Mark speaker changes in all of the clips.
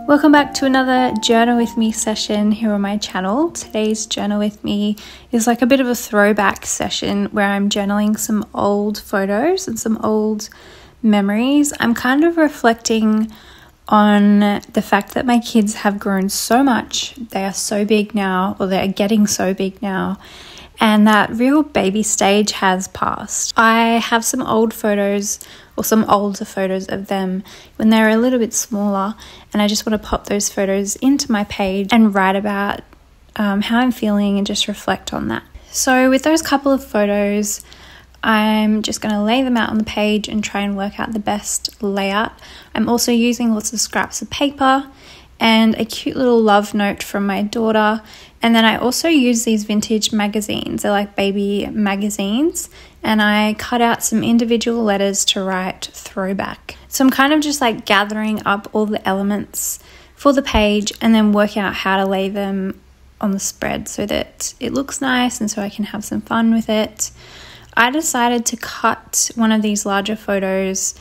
Speaker 1: Welcome back to another journal with me session here on my channel. Today's journal with me is like a bit of a throwback session where I'm journaling some old photos and some old memories. I'm kind of reflecting on the fact that my kids have grown so much. They are so big now, or they're getting so big now, and that real baby stage has passed. I have some old photos, or some older photos of them when they were a little bit smaller, and I just want to pop those photos into my page and write about how I'm feeling and just reflect on that. So with those couple of photos, I'm just going to lay them out on the page and try and work out the best layout. I'm also using lots of scraps of paper and a cute little love note from my daughter. And then I also use these vintage magazines. They're like baby magazines. And I cut out some individual letters to write throwback. So I'm kind of just like gathering up all the elements for the page and then working out how to lay them on the spread so that it looks nice and so I can have some fun with it. I decided to cut one of these larger photos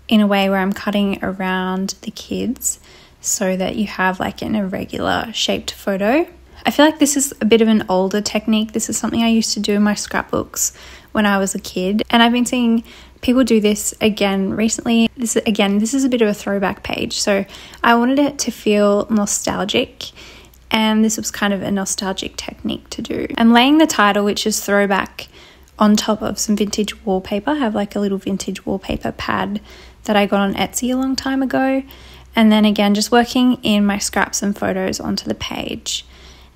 Speaker 1: in a way where I'm cutting around the kids so that you have like an irregular shaped photo. I feel like this is a bit of an older technique. This is something I used to do in my scrapbooks when I was a kid, and I've been seeing people do this again recently. This is a bit of a throwback page, so I wanted it to feel nostalgic, and this was kind of a nostalgic technique to do. I'm laying the title, which is throwback, on top of some vintage wallpaper. I have like a little vintage wallpaper pad that I got on Etsy a long time ago. And then again, just working in my scraps and photos onto the page.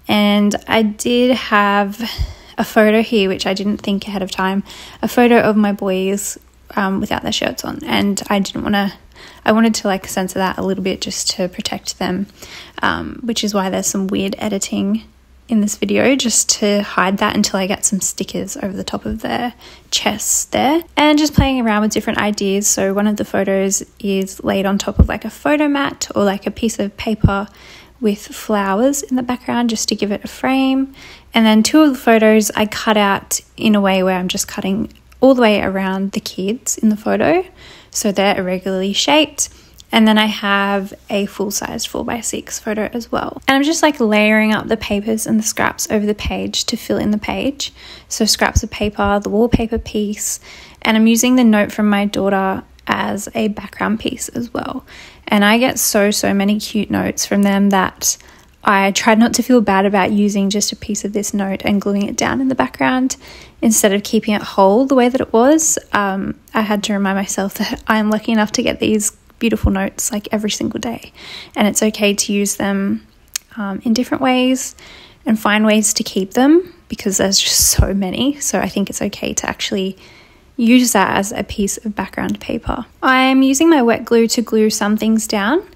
Speaker 1: And I did have a photo here, which I didn't think ahead of time, a photo of my boys without their shirts on. And I wanted to like censor that a little bit just to protect them, which is why there's some weird editing in this video, just to hide that until I get some stickers over the top of their chests there. And just playing around with different ideas. So one of the photos is laid on top of like a photo mat or like a piece of paper with flowers in the background just to give it a frame. And then two of the photos I cut out in a way where I'm just cutting all the way around the kids in the photo so they're irregularly shaped. And then I have a full-sized 4x6 photo as well. And I'm just like layering up the papers and the scraps over the page to fill in the page. So scraps of paper, the wallpaper piece, and I'm using the note from my daughter as a background piece as well. And I get so many cute notes from them that I tried not to feel bad about using just a piece of this note and gluing it down in the background instead of keeping it whole the way that it was. I had to remind myself that I'm lucky enough to get these beautiful notes like every single day, and it's okay to use them in different ways and find ways to keep them because there's just so many. So I think it's okay to actually use that as a piece of background paper. I'm using my wet glue to glue some things down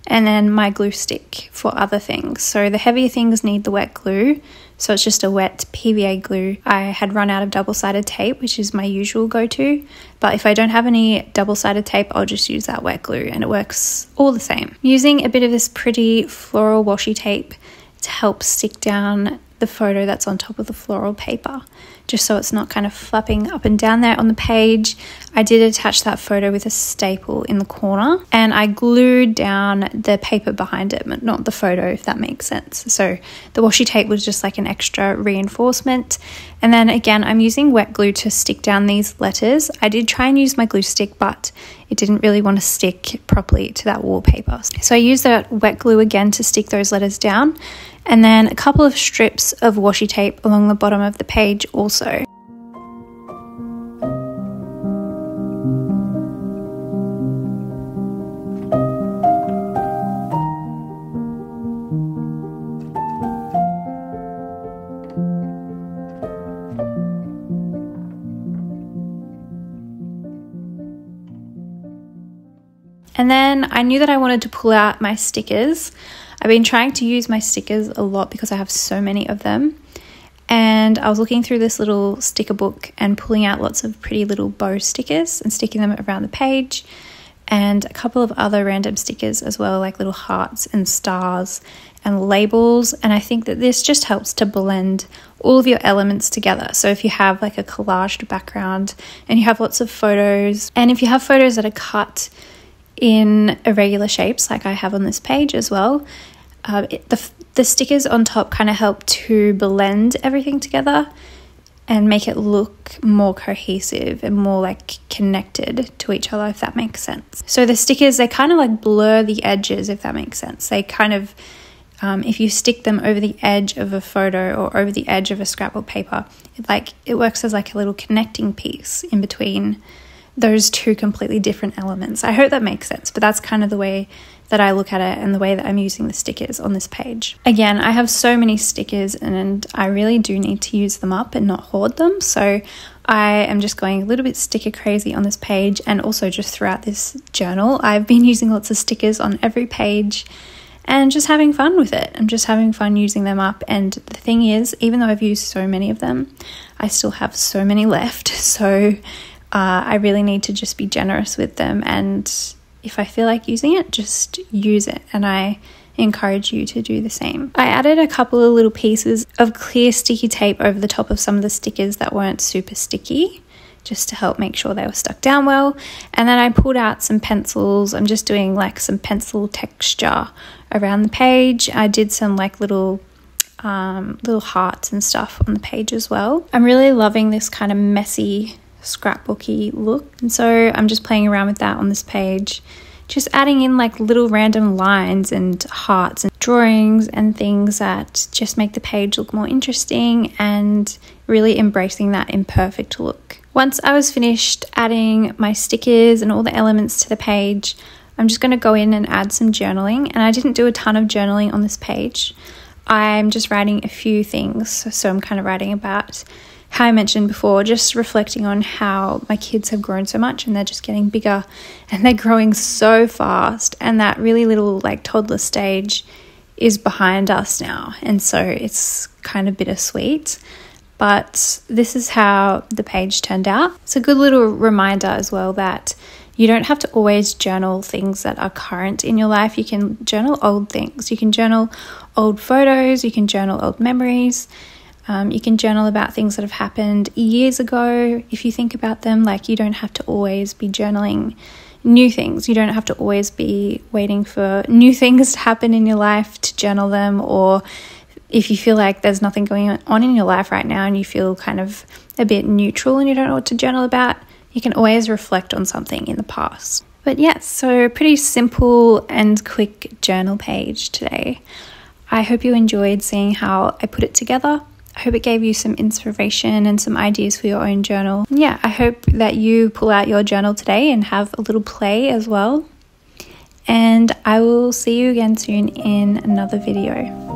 Speaker 1: and then my glue stick for other things. So the heavier things need the wet glue, so it's just a wet PVA glue. I had run out of double-sided tape, which is my usual go-to, but if I don't have any double-sided tape, I'll just use that wet glue and it works all the same. I'm using a bit of this pretty floral washi tape to help stick down the photo that's on top of the floral paper, just so it's not kind of flapping up and down there on the page. I did attach that photo with a staple in the corner, and I glued down the paper behind it, but not the photo, if that makes sense. So the washi tape was just like an extra reinforcement. And then again, I'm using wet glue to stick down these letters. I did try and use my glue stick, but it didn't really want to stick properly to that wallpaper. So I used that wet glue again to stick those letters down, and then a couple of strips of washi tape along the bottom of the page also. And then I knew that I wanted to pull out my stickers. I've been trying to use my stickers a lot because I have so many of them. And I was looking through this little sticker book and pulling out lots of pretty little bow stickers and sticking them around the page. And a couple of other random stickers as well, like little hearts and stars and labels. And I think that this just helps to blend all of your elements together. So if you have like a collaged background and you have lots of photos, and if you have photos that are cut in irregular shapes like I have on this page as well. The stickers on top kind of help to blend everything together and make it look more cohesive and more like connected to each other, if that makes sense. So the stickers, they kind of like blur the edges, if that makes sense. They kind of, if you stick them over the edge of a photo or over the edge of a scrapbook paper, it works as like a little connecting piece in between those two completely different elements. I hope that makes sense, but that's kind of the way that I look at it and the way that I'm using the stickers on this page. Again, I have so many stickers and I really do need to use them up and not hoard them. So I am just going a little bit sticker crazy on this page, and also just throughout this journal. I've been using lots of stickers on every page and just having fun with it. I'm just having fun using them up. And the thing is, even though I've used so many of them, I still have so many left. So I really need to just be generous with them, and if I feel like using it, just use it, and I encourage you to do the same. I added a couple of little pieces of clear sticky tape over the top of some of the stickers that weren't super sticky, just to help make sure they were stuck down well. And then I pulled out some pencils. I'm just doing like some pencil texture around the page. I did some like little hearts and stuff on the page as well. I'm really loving this kind of messy scrapbooky look, and so I'm just playing around with that on this page, just adding in like little random lines and hearts and drawings and things that just make the page look more interesting, and really embracing that imperfect look. Once I was finished adding my stickers and all the elements to the page, I'm just going to go in and add some journaling. And I didn't do a ton of journaling on this page. I'm just writing a few things, so I'm kind of writing about how I mentioned before, just reflecting on how my kids have grown so much and they're just getting bigger and they're growing so fast, and that really little like toddler stage is behind us now, and so it's kind of bittersweet. But this is how the page turned out. It's a good little reminder as well that you don't have to always journal things that are current in your life. You can journal old things. You can journal old photos. You can journal old memories. You can journal about things that have happened years ago. If you think about them, like, you don't have to always be journaling new things. You don't have to always be waiting for new things to happen in your life to journal them. Or if you feel like there's nothing going on in your life right now and you feel kind of a bit neutral and you don't know what to journal about, you can always reflect on something in the past. But yes, so pretty simple and quick journal page today. I hope you enjoyed seeing how I put it together. I hope it gave you some inspiration and some ideas for your own journal. Yeah, I hope that you pull out your journal today and have a little play as well. And I will see you again soon in another video.